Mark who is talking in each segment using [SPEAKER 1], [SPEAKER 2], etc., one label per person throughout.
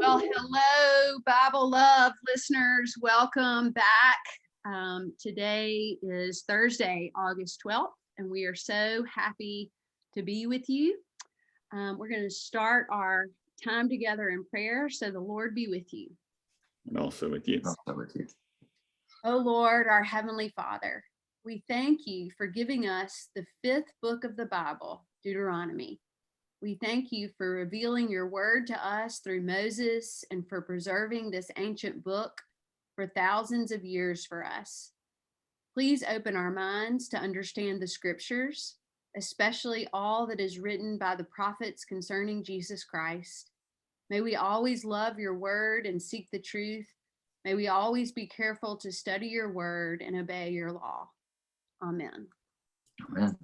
[SPEAKER 1] Well, hello, Bible Love listeners. Welcome back. Today is Thursday, August 12th, and we are so happy to be with you. We're going to start our time together in prayer. So the Lord be with you.
[SPEAKER 2] And also with you.
[SPEAKER 1] Oh Lord, our Heavenly Father, we thank you for giving us the fifth book of the Bible, Deuteronomy. We thank you for revealing your word to us through Moses and for preserving this ancient book for thousands of years for us. Please open our minds to understand the scriptures, especially all that is written by the prophets concerning Jesus Christ. May we always love your word and seek the truth. May we always be careful to study your word and obey your law. Amen.
[SPEAKER 2] Amen.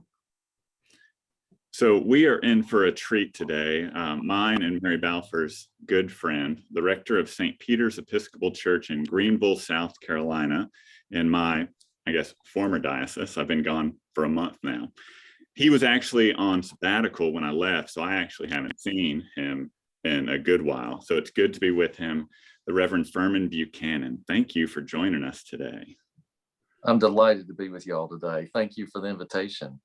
[SPEAKER 2] So we are in for a treat today. Mine and Mary Balfour's good friend, the rector of St. Peter's Episcopal Church in Greenville, South Carolina, in my, former diocese. I've been gone for a month now. He was actually on sabbatical when I left, so I actually haven't seen him in a good while. So it's good to be with him, the Reverend Furman Buchanan. Thank you for joining us today.
[SPEAKER 3] I'm delighted to be with y'all today. Thank you for the invitation.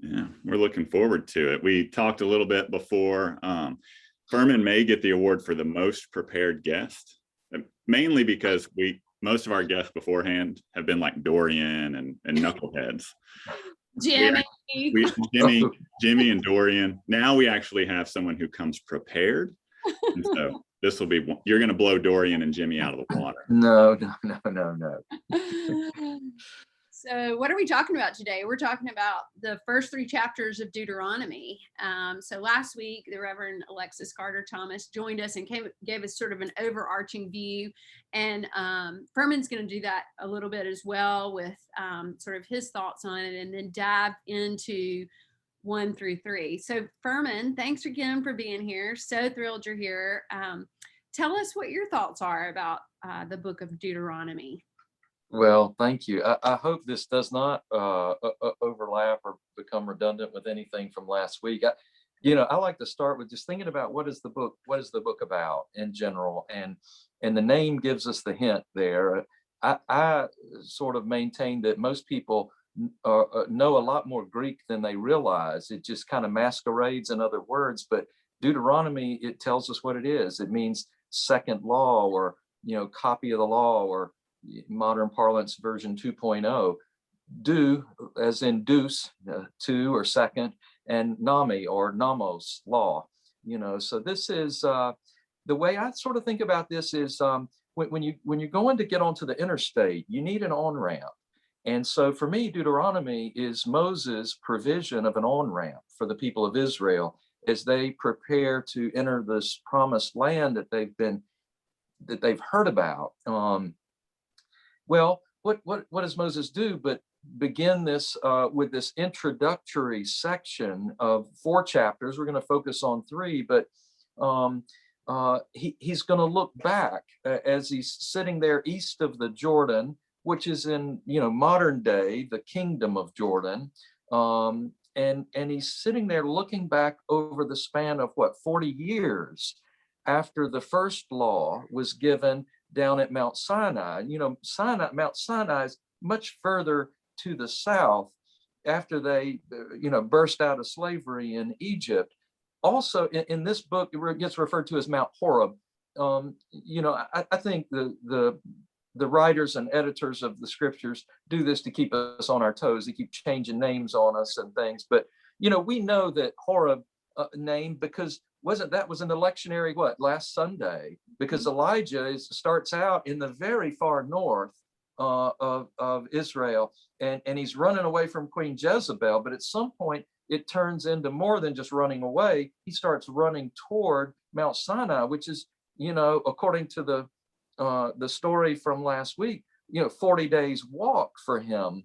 [SPEAKER 2] Yeah, we're looking forward to it. We talked a little bit before. Furman may get the award for the most prepared guest, mainly because most of our guests beforehand have been like Dorian and knuckleheads.
[SPEAKER 1] Jimmy
[SPEAKER 2] and Dorian. Now we actually have someone who comes prepared. And so this will be, you're going to blow Dorian and Jimmy out of the water.
[SPEAKER 3] No.
[SPEAKER 1] So what are we talking about today? We're talking about the first three chapters of Deuteronomy. So last week, the Reverend Alexis Carter Thomas joined us and gave us sort of an overarching view. And Furman's going to do that a little bit as well with sort of his thoughts on it, and then dive into 1 through 3. So Furman, thanks again for being here. So thrilled you're here. Tell us what your thoughts are about the book of Deuteronomy.
[SPEAKER 3] Well, thank you. I hope this does not overlap or become redundant with anything from last week. I like to start with just thinking about what is the book about in general, and the name gives us the hint there. I sort of maintain that most people know a lot more Greek than they realize. It just kind of masquerades in other words, but Deuteronomy, it tells us what it is. It means second law, or copy of the law, or modern parlance version 2.0. Do, as in deuce, two or second, and nami or nomos, law. So this is the way I sort of think about this is when you're going to get onto the interstate, you need an on-ramp. And so for me, Deuteronomy is Moses' provision of an on-ramp for the people of Israel as they prepare to enter this promised land that they've heard about. Well, what does Moses do but begin this with this introductory section of 4 chapters? We're going to focus on 3, but he's going to look back as he's sitting there east of the Jordan, which is in modern day the kingdom of Jordan, and he's sitting there looking back over the span of 40 years after the first law was given down at Mount Sinai. Mount Sinai is much further to the south after they, burst out of slavery in Egypt. Also, in this book, it gets referred to as Mount Horeb. I think the writers and editors of the scriptures do this to keep us on our toes. They keep changing names on us and things. But, we know that Horeb name because was in the lectionary last Sunday, because Elijah starts out in the very far north of Israel, and he's running away from Queen Jezebel, but at some point it turns into more than just running away. He starts running toward Mount Sinai, which is according to the story from last week, 40 days walk for him.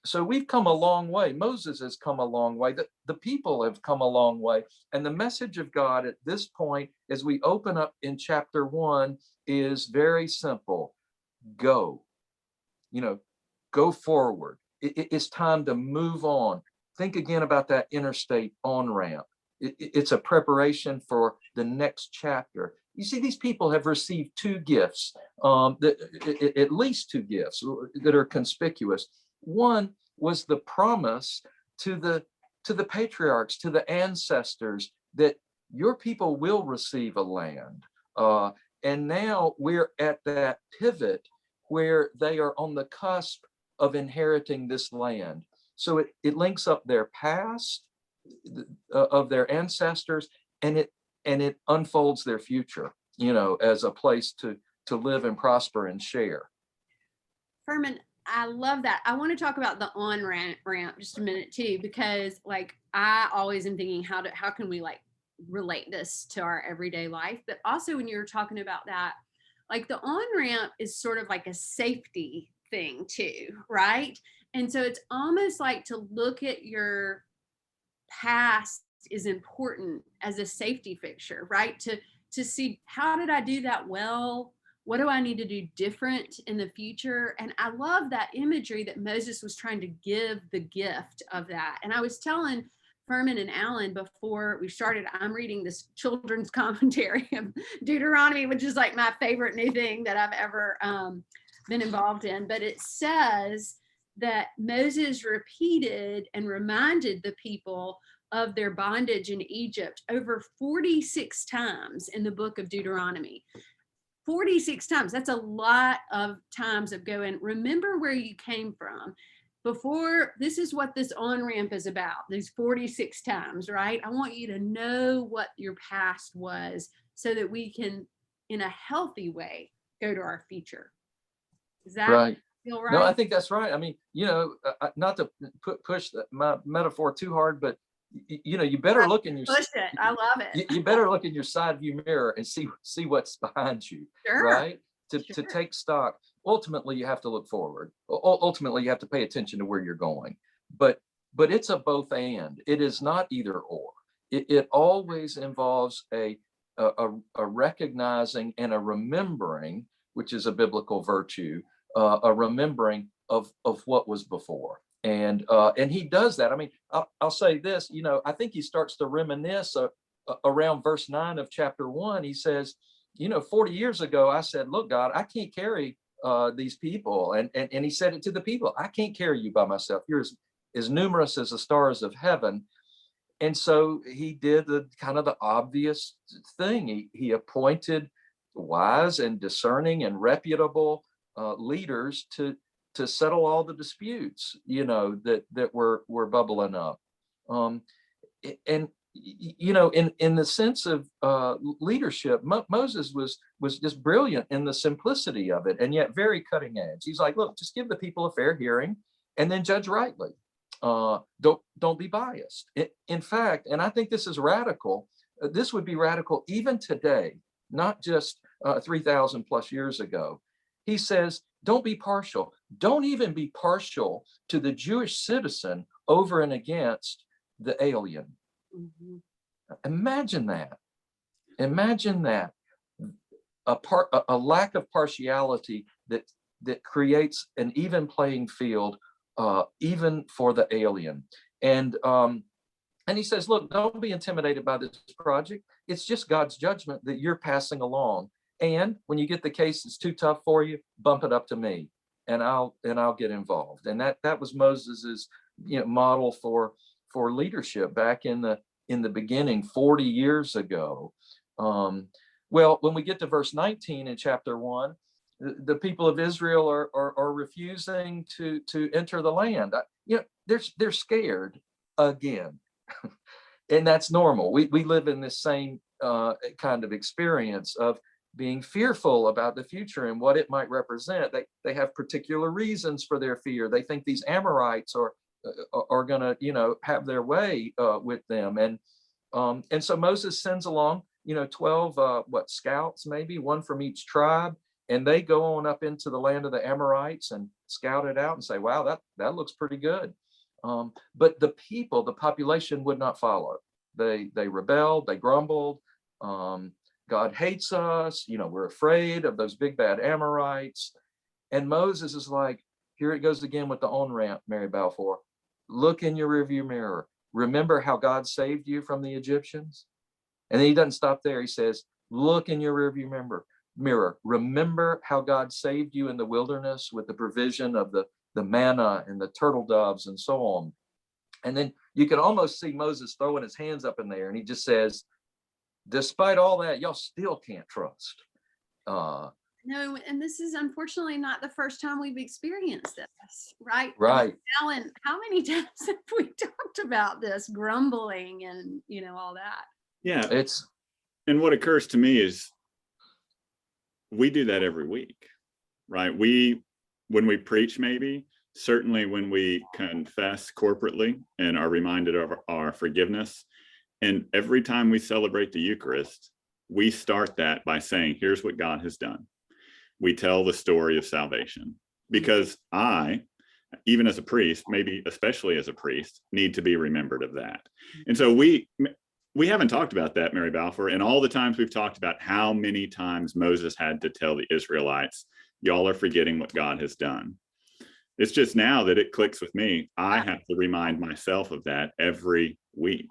[SPEAKER 3] So we've come a long way. Moses has come a long way. The people have come a long way. And the message of God at this point, as we open up in chapter 1, is very simple. Go. Go forward. It's time to move on. Think again about that interstate on-ramp. It's a preparation for the next chapter. you see, these people have received two gifts, at least two gifts that are conspicuous. One was the promise to the patriarchs, to the ancestors, that your people will receive a land. And now we're at that pivot where they are on the cusp of inheriting this land. So it links up their past of their ancestors, and it unfolds their future, as a place to live and prosper and share.
[SPEAKER 1] Furman, I love that. I want to talk about the on ramp just a minute too, because like I always am thinking how can we like relate this to our everyday life, but also when you were talking about that, like the on ramp is sort of like a safety thing too, right? And so it's almost like to look at your past is important as a safety fixture, right? To see, how did I do that well? What do I need to do different in the future? And I love that imagery that Moses was trying to give the gift of that. And I was telling Furman and Alan before we started, I'm reading this children's commentary of Deuteronomy, which is like my favorite new thing that I've ever been involved in. But it says that Moses repeated and reminded the people of their bondage in Egypt over 46 times in the book of Deuteronomy. 46 times. That's a lot of times of going, remember where you came from. Before, this is what this on-ramp is about, these 46 times, right? I want you to know what your past was so that we can, in a healthy way, go to our future. Is that
[SPEAKER 3] right?
[SPEAKER 1] Feel right?
[SPEAKER 3] No, I think that's right. I mean, not to push my metaphor too hard, but you better look in your
[SPEAKER 1] push it. I love it.
[SPEAKER 3] You better look in your side view mirror and see what's behind you,
[SPEAKER 1] Sure.
[SPEAKER 3] right? To take stock. Ultimately, you have to look forward. Ultimately, you have to pay attention to where you're going. But it's a both and. It is not either or. It always involves a recognizing and a remembering, which is a biblical virtue, a remembering of what was before. And he does that. I mean, I'll say this, I think he starts to reminisce around verse 9 of chapter 1. He says, 40 years ago, I said, look, God, I can't carry these people. And he said it to the people, I can't carry you by myself. You're as numerous as the stars of heaven. And so he did the kind of the obvious thing. He appointed wise and discerning and reputable leaders to settle all the disputes, that were bubbling up. And in the sense of leadership, Moses was just brilliant in the simplicity of it, and yet very cutting edge. He's like, look, just give the people a fair hearing, and then judge rightly. Don't be biased. In fact, and I think this is radical. This would be radical even today, not just 3,000 plus years ago. He says, don't be partial. Don't even be partial to the Jewish citizen over and against the alien. Mm-hmm. Imagine that. A lack of partiality that creates an even playing field, even for the alien. And he says, look, don't be intimidated by this project. It's just God's judgment that you're passing along. And when you get the case that's too tough for you, bump it up to me, and I'll get involved. And that was Moses's model for leadership back in the beginning 40 years ago. Well, when we get to verse 19 in chapter 1, the people of Israel are refusing to enter the land. They're scared again, and that's normal. We live in this same kind of experience of being fearful about the future and what it might represent. They have particular reasons for their fear. They think these Amorites are going to, have their way with them. And so Moses sends along, 12 scouts, maybe one from each tribe, and they go on up into the land of the Amorites and scout it out and say, wow, that looks pretty good. But the population would not follow. They rebelled, they grumbled. God hates us, we're afraid of those big bad Amorites. And Moses is like, here it goes again with the on-ramp, Mary Balfour. Look in your rearview mirror. Remember how God saved you from the Egyptians? And then he doesn't stop there. He says, Look in your rearview mirror. Remember how God saved you in the wilderness with the provision of the manna and the turtle doves and so on. And then you can almost see Moses throwing his hands up in there, and he just says, despite all that, y'all still can't trust.
[SPEAKER 1] No, and this is unfortunately not the first time we've experienced this, right?
[SPEAKER 3] Right.
[SPEAKER 1] Alan, how many times have we talked about this grumbling and, all that?
[SPEAKER 2] Yeah.
[SPEAKER 3] It's,
[SPEAKER 2] And what occurs to me is we do that every week, right? When we preach, maybe, certainly when we confess corporately and are reminded of our forgiveness. And every time we celebrate the Eucharist, we start that by saying, here's what God has done. We tell the story of salvation, because I, even as a priest, maybe especially as a priest, need to be remembered of that. And so we haven't talked about that, Mary Balfour, and all the times we've talked about how many times Moses had to tell the Israelites, y'all are forgetting what God has done. It's just now that it clicks with me. I have to remind myself of that every week.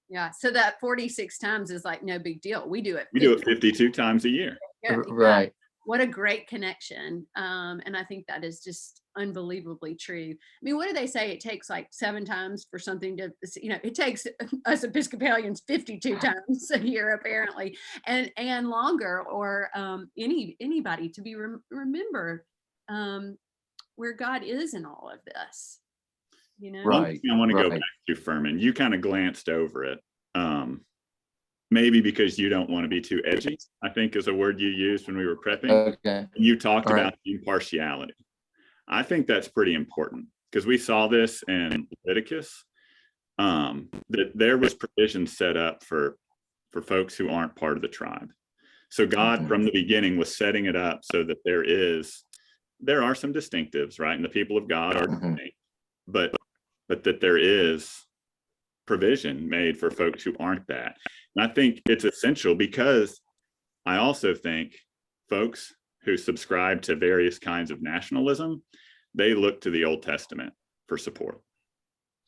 [SPEAKER 1] Yeah. So that 46 times is like no big deal. We do it.
[SPEAKER 2] We do it 52 times a year.
[SPEAKER 1] Yeah.
[SPEAKER 3] right.
[SPEAKER 1] What a great connection. And I think that is just unbelievably true. I mean, what do they say? It takes like 7 times for something to, it takes us Episcopalians 52 times a year, apparently, and longer, or anybody to be remember where God is in all of this.
[SPEAKER 3] Right.
[SPEAKER 2] I want to go back to Furman. You kind of glanced over it. Maybe because you don't want to be too edgy, I think is a word you used when we were prepping.
[SPEAKER 3] Okay.
[SPEAKER 2] You talked
[SPEAKER 3] All
[SPEAKER 2] about
[SPEAKER 3] right.
[SPEAKER 2] impartiality. I think that's pretty important, because we saw this in Leviticus, that there was provision set up for folks who aren't part of the tribe. So God from the beginning was setting it up so that there are some distinctives, right? And the people of God are distinct, but that there is provision made for folks who aren't that. And I think it's essential, because I also think folks who subscribe to various kinds of nationalism, they look to the Old Testament for support.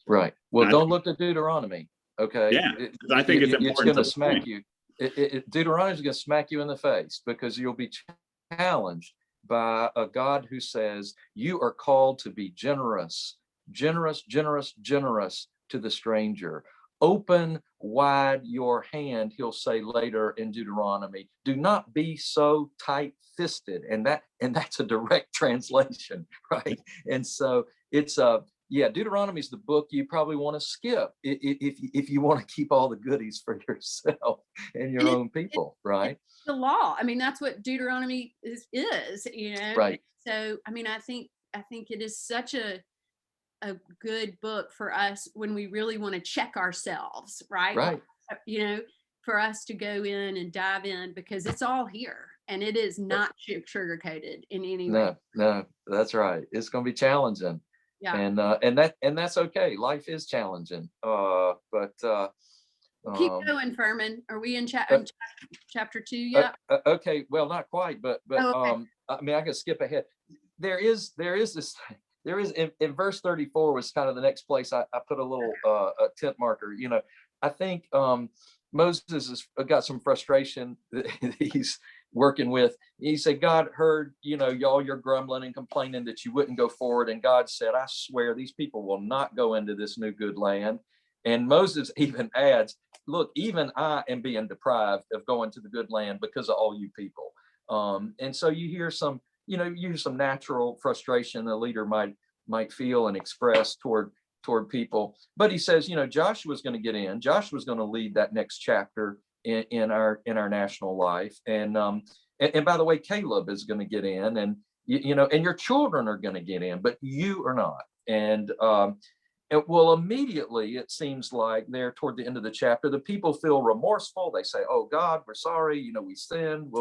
[SPEAKER 3] Right. Well, don't look to Deuteronomy. Okay.
[SPEAKER 2] Yeah, I think it's important.
[SPEAKER 3] It's going to smack you. Deuteronomy is going to smack you in the face, because you'll be challenged by a God who says you are called to be generous to the stranger. Open wide your hand, he'll say later in Deuteronomy. Do not be so tight-fisted, and that's a direct translation, right? And so it's Deuteronomy is the book you probably want to skip if you want to keep all the goodies for yourself and your own people, right?
[SPEAKER 1] The law. I mean, that's what Deuteronomy is.
[SPEAKER 3] Right.
[SPEAKER 1] So, I mean, I think it is such a good book for us when we really want to check ourselves, right?
[SPEAKER 3] Right.
[SPEAKER 1] For us to go in and dive in, because it's all here, and it is not sugar coated in any way.
[SPEAKER 3] No, that's right. It's going to be challenging.
[SPEAKER 1] Yeah.
[SPEAKER 3] And that's okay. Life is challenging.
[SPEAKER 1] Keep going, Furman. Are we in chapter 2 yet?
[SPEAKER 3] Okay. Well, not quite, but
[SPEAKER 1] okay.
[SPEAKER 3] I mean, I can skip ahead. There is in verse 34 was kind of the next place I put a little a tent marker. I think Moses has got some frustration that he's working with. He said, God heard, y'all, you're grumbling and complaining that you wouldn't go forward. And God said, I swear these people will not go into this new good land. And Moses even adds, look, even I am being deprived of going to the good land because of all you people. And so you hear some natural frustration a leader might feel and express toward people. But he says, Joshua's going to get in. Joshua's going to lead that next chapter in our national life. And by the way, Caleb is going to get in, and and your children are going to get in, but you are not. And immediately it seems like there toward the end of the chapter, the people feel remorseful. They say, oh God, we're sorry. We sinned.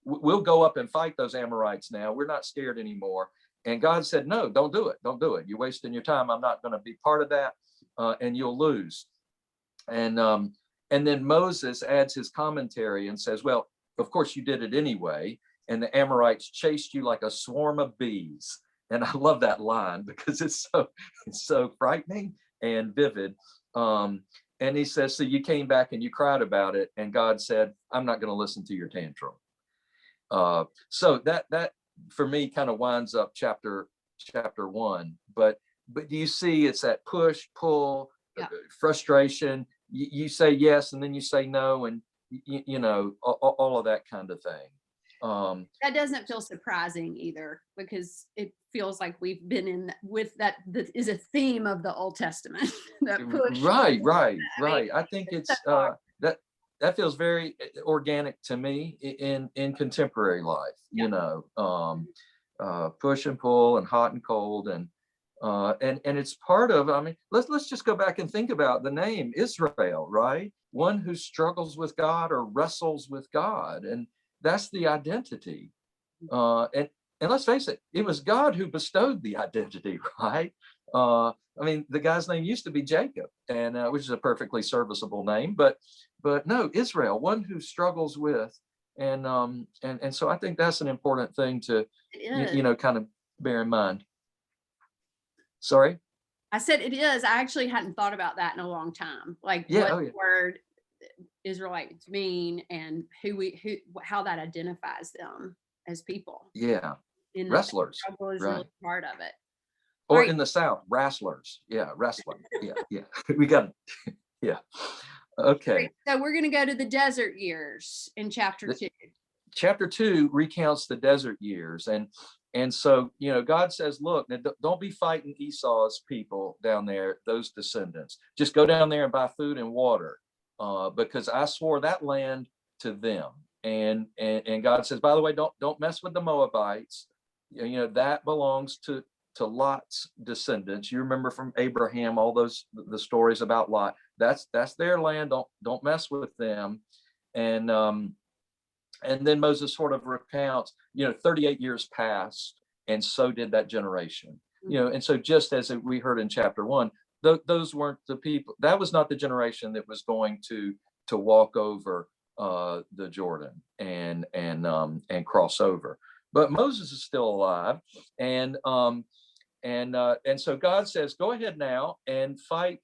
[SPEAKER 3] We'll go up and fight those Amorites now. We're not scared anymore. And God said, no, don't do it. Don't do it. You're wasting your time. I'm not going to be part of that. And you'll lose. And then Moses adds his commentary and says, well, of course you did it anyway. And the Amorites chased you like a swarm of bees. And I love that line because it's so frightening and vivid. And he says, so you came back and you cried about it, and God said, I'm not going to listen to your tantrum. So that for me kind of winds up chapter 1. But do you see, it's that push, pull, frustration. You say yes, and then you say no, and you know, all of that kind of thing.
[SPEAKER 1] That doesn't feel surprising either, because it feels like we've been in with that is a theme of the Old Testament. That push.
[SPEAKER 3] Right.
[SPEAKER 1] I mean,
[SPEAKER 3] I think it's that feels very organic to me in contemporary life. You know, push and pull and hot and cold, and it's part of. I mean, let's just go back and think about the name Israel, right? One who struggles with God or wrestles with God, and that's the identity. And let's face it, it was God who bestowed the identity, right? I mean, the guy's name used to be Jacob, and which is a perfectly serviceable name, but no, Israel, one who struggles with, and so I think that's an important thing to you know, kind of bear in mind. Sorry,
[SPEAKER 1] I said it is. I actually hadn't thought about that in a long time. Like what the word Israelites mean, and how that identifies them as people.
[SPEAKER 3] Yeah,
[SPEAKER 1] In
[SPEAKER 3] wrestlers,
[SPEAKER 1] struggle is
[SPEAKER 3] right.
[SPEAKER 1] really part of it.
[SPEAKER 3] Or
[SPEAKER 1] Right.
[SPEAKER 3] in the South, wrestlers. Yeah, wrestling. Yeah. We got it. Yeah. Okay.
[SPEAKER 1] Right. So we're going to go to the desert years in chapter 2.
[SPEAKER 3] Chapter 2 recounts the desert years, and so, you know, God says, look, now don't be fighting Esau's people down there, those descendants. Just go down there and buy food and water, because I swore that land to them. And God says, by the way, don't mess with the Moabites. You know, that belongs to Lot's descendants. You remember from Abraham, all those the stories about Lot. That's their land. Don't mess with them. And then Moses sort of recounts, you know, 38 years passed, and so did that generation. You know, and so just as we heard in chapter 1, those weren't the people. That was not the generation that was going to walk over the Jordan and cross over. But Moses is still alive, and so God says, go ahead now and fight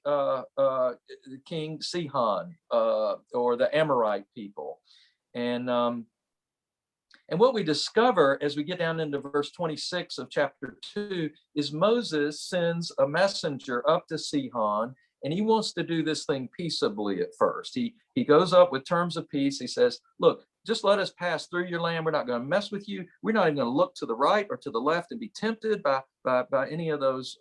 [SPEAKER 3] King Sihon, or the Amorite people. And what we discover as we get down into verse 26 of chapter 2 is Moses sends a messenger up to Sihon, and he wants to do this thing peaceably at first. He goes up with terms of peace. He says, look, just let us pass through your land. We're not going to mess with you. We're not even going to look to the right or to the left and be tempted by any of those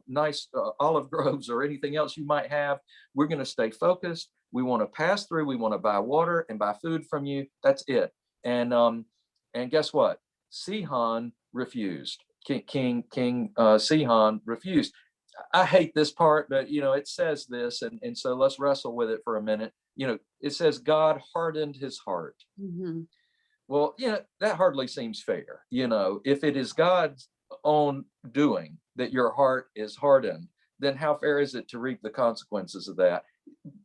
[SPEAKER 3] nice olive groves or anything else you might have. We're going to stay focused. We want to pass through. We want to buy water and buy food from you. That's it. And guess what? Sihon refused. King Sihon refused. I hate this part, but you know, it says this, and so let's wrestle with it for a minute. You know, it says God hardened his heart.
[SPEAKER 1] Mm-hmm.
[SPEAKER 3] Well, you know, that hardly seems fair. You know, if it is God's own doing that your heart is hardened, then how fair is it to reap the consequences of that?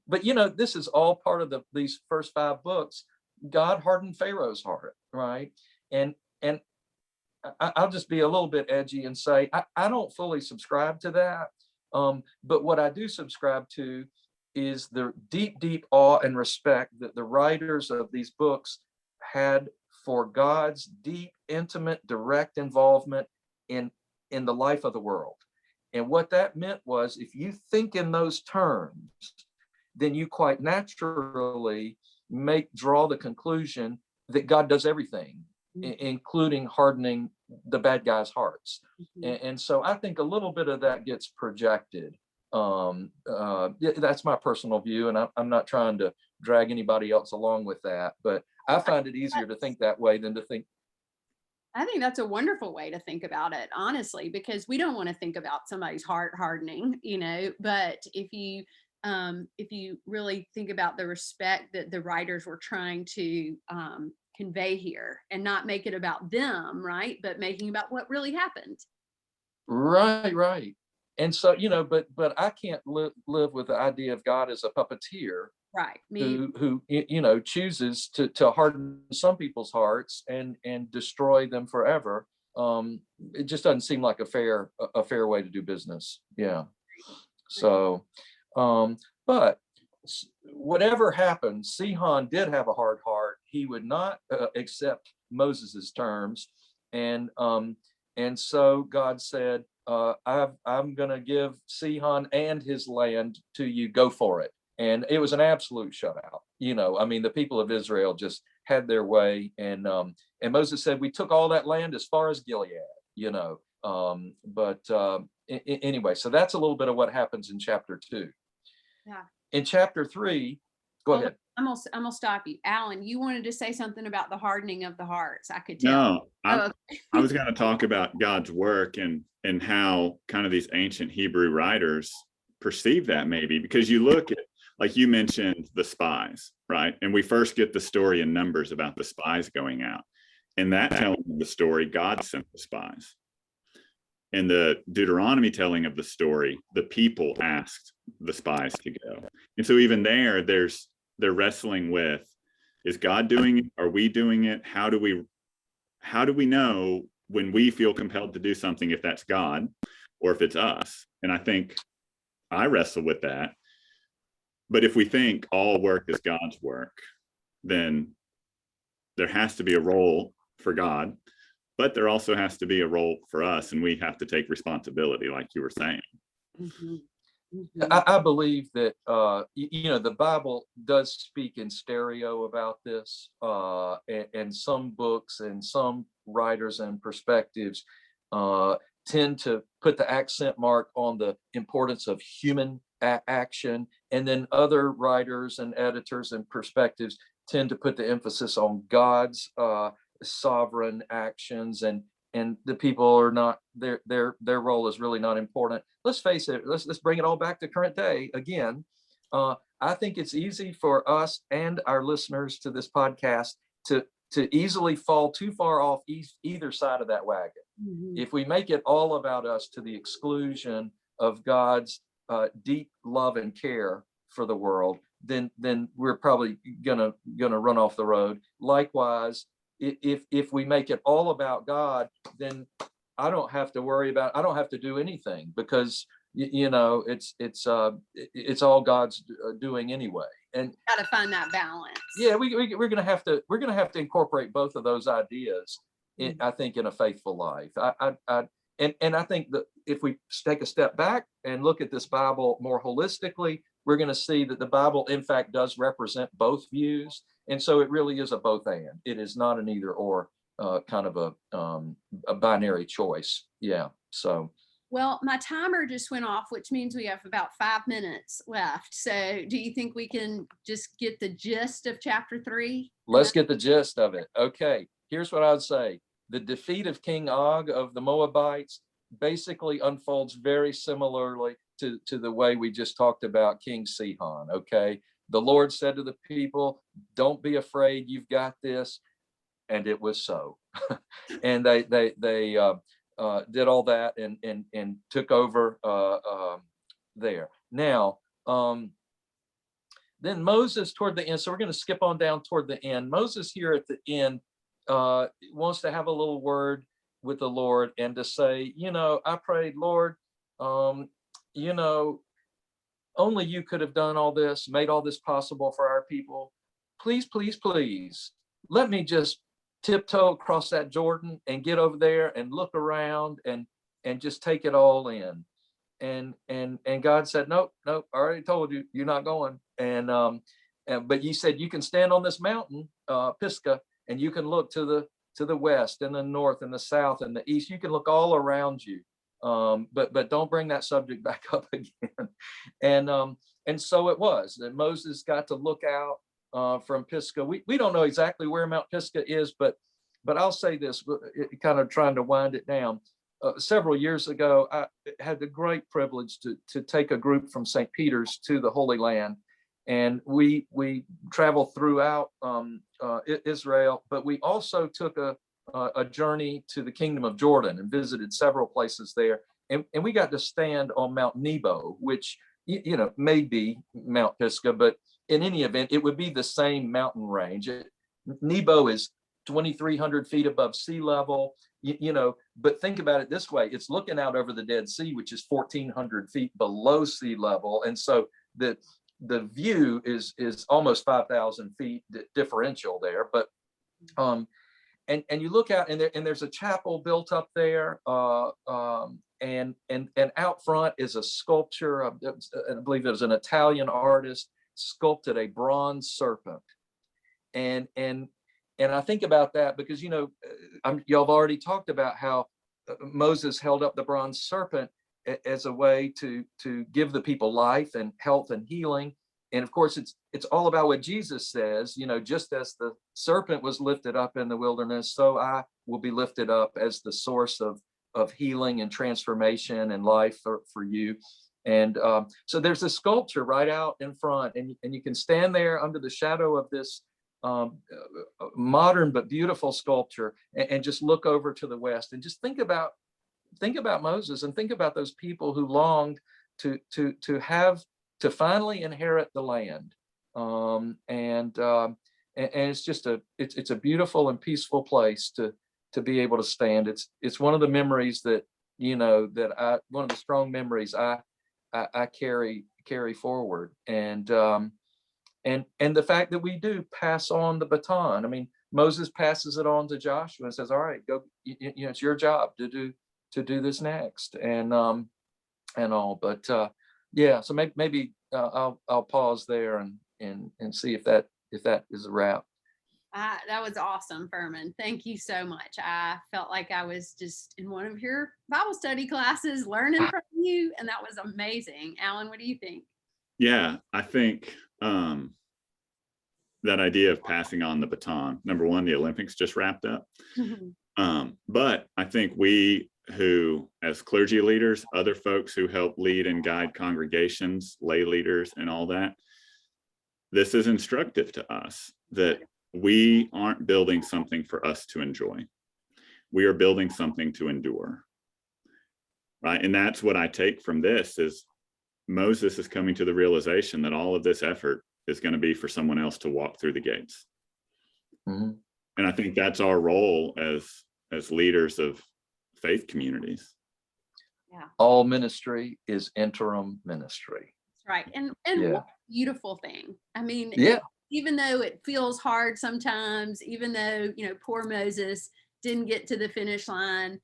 [SPEAKER 3] But you know, this is all part of these first 5 books. God hardened Pharaoh's heart, right? And I'll just be a little bit edgy and say I don't fully subscribe to that. But what I do subscribe to is the deep awe and respect that the writers of these books had for God's deep, intimate, direct involvement in the life of the world. And what that meant was, if you think in those terms, then you quite naturally draw the conclusion that God does everything, including hardening the bad guys' hearts. And so I think a little bit of that gets projected. That's my personal view, and I'm not trying to drag anybody else along with that, but I find it easier to think that way than to think.
[SPEAKER 1] I think that's a wonderful way to think about it, honestly, because we don't want to think about somebody's heart hardening, you know, but if you really think about the respect that the writers were trying to convey here, and not make it about them, right, but making about what really happened.
[SPEAKER 3] Right. And so, you know, but I can't live with the idea of God as a puppeteer,
[SPEAKER 1] right?
[SPEAKER 3] Who you know, chooses to harden some people's hearts and destroy them forever. It just doesn't seem like a fair way to do business. Yeah. So, but whatever happened, Sihon did have a hard heart. He would not accept Moses's terms, and so God said, I'm going to give Sihon and his land to you. Go for it. And it was an absolute shutout. I mean, the people of Israel just had their way, and Moses said, we took all that land as far as Gilead. Anyway, so that's a little bit of what happens in chapter 2.
[SPEAKER 1] Yeah.
[SPEAKER 3] In chapter 3, go ahead.
[SPEAKER 1] I'm gonna stop you. Alan, you wanted to say something about the hardening of the hearts. I could tell.
[SPEAKER 2] No, I was going to talk about God's work and how kind of these ancient Hebrew writers perceive that, maybe, because you look at, like you mentioned, the spies, right? And we first get the story in Numbers about the spies going out. In that telling of the story, God sent the spies. In the Deuteronomy telling of the story, the people asked the spies to go. And so even they're wrestling with, is God doing it? Are we doing it? How do we know when we feel compelled to do something, if that's God or if it's us? And I think I wrestle with that. But if we think all work is God's work, then there has to be a role for God, but there also has to be a role for us, and we have to take responsibility, like you were saying.
[SPEAKER 1] Mm-hmm.
[SPEAKER 3] I believe that the Bible does speak in stereo about this, and some books and some writers and perspectives tend to put the accent mark on the importance of human action, and then other writers and editors and perspectives tend to put the emphasis on God's sovereign actions, and the people are not, their role is really not important. Let's face it, let's bring it all back to current day again. I think it's easy for us and our listeners to this podcast to easily fall too far off either side of that wagon. Mm-hmm. If we make it all about us to the exclusion of God's deep love and care for the world, then we're probably gonna run off the road. Likewise, if we make it all about God, then I don't have to do anything, because it's all God's doing anyway. And
[SPEAKER 1] got to find that balance.
[SPEAKER 3] Yeah, we're gonna have to incorporate both of those ideas, I think, in a faithful life. And I think that if we take a step back and look at this Bible more holistically, we're going to see that the Bible, in fact, does represent both views. And so it really is a both and. It is not an either or kind of a binary choice. Yeah. So.
[SPEAKER 1] Well, my timer just went off, which means we have about 5 minutes left. So do you think we can just get the gist of chapter 3?
[SPEAKER 3] Let's get the gist of it. Okay. Here's what I would say. The defeat of King Og of the Moabites basically unfolds very similarly to the way we just talked about King Sihon. Okay. The Lord said to the people, don't be afraid. You've got this. And it was so. And they did all that and took over there. Now, then Moses toward the end. So we're going to skip on down toward the end. Moses here at the end wants to have a little word with the Lord and to say, I prayed, Lord, only you could have done all this, made all this possible for our people. Please, please, please, let me just tiptoe across that Jordan and get over there and look around and just take it all in. And God said, nope, I already told you, you're not going. But you said you can stand on this mountain, Pisgah, and you can look to the west and the north and the south and the east. You can look all around you. But don't bring that subject back up again. And so it was that Moses got to look out from Pisgah. We don't know exactly where Mount Pisgah is, but I'll say this, kind of trying to wind it down. Several years ago, I had the great privilege to take a group from St. Peter's to the Holy Land. And we traveled throughout Israel, but we also took a journey to the Kingdom of Jordan and visited several places there. And we got to stand on Mount Nebo, which, may be Mount Pisgah, but in any event, it would be the same mountain range. Nebo is 2,300 feet above sea level, but think about it this way. It's looking out over the Dead Sea, which is 1,400 feet below sea level. And so the view is almost 5,000 feet differential there. But and you look out, and there's a chapel built up there, and out front is a sculpture of, I believe it was an Italian artist sculpted a bronze serpent. And I think about that because, you know, y'all have already talked about how Moses held up the bronze serpent as a way to give the people life and health and healing. And of course, it's all about what Jesus says, you know, just as the serpent was lifted up in the wilderness, so I will be lifted up as the source of healing and transformation and life for you. And so there's a sculpture right out in front, and you can stand there under the shadow of this modern but beautiful sculpture and just look over to the west and just think about Moses and think about those people who longed to finally inherit the land. And it's just it's a beautiful and peaceful place to be able to stand. It's one of the memories that, you know, one of the strong memories I carry forward. And the fact that we do pass on the baton. I mean, Moses passes it on to Joshua and says, all right, go, you know, it's your job to do this next, and all. But yeah, so maybe I'll pause there and see if that is a wrap.
[SPEAKER 1] That was awesome, Furman. Thank you so much. I felt like I was just in one of your Bible study classes learning from you, and that was amazing. Alan, what do you think?
[SPEAKER 2] Yeah, I think that idea of passing on the baton, number one, the Olympics just wrapped up. But I think we who, as clergy leaders, other folks who help lead and guide congregations, lay leaders and all that, this is instructive to us that we aren't building something for us to enjoy. We are building something to endure. Right. And that's what I take from this is Moses is coming to the realization that all of this effort is going to be for someone else to walk through the gates. And I think that's our role as leaders of faith communities.
[SPEAKER 1] Yeah.
[SPEAKER 3] All ministry is interim ministry.
[SPEAKER 1] That's right. And
[SPEAKER 3] Yeah.
[SPEAKER 1] what a beautiful thing. I mean,
[SPEAKER 3] Yeah.
[SPEAKER 1] Even though it feels hard sometimes, even though, you know, poor Moses didn't get to the finish line,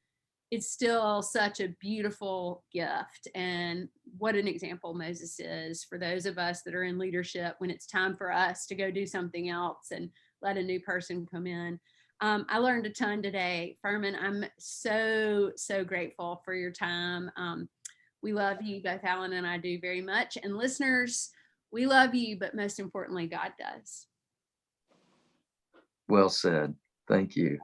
[SPEAKER 1] it's still such a beautiful gift. And what an example Moses is for those of us that are in leadership when it's time for us to go do something else and let a new person come in. I learned a ton today. Furman, I'm so grateful for your time. We love you, both Alan and I do very much. And listeners, we love you, but most importantly, God does.
[SPEAKER 3] Well said. Thank you.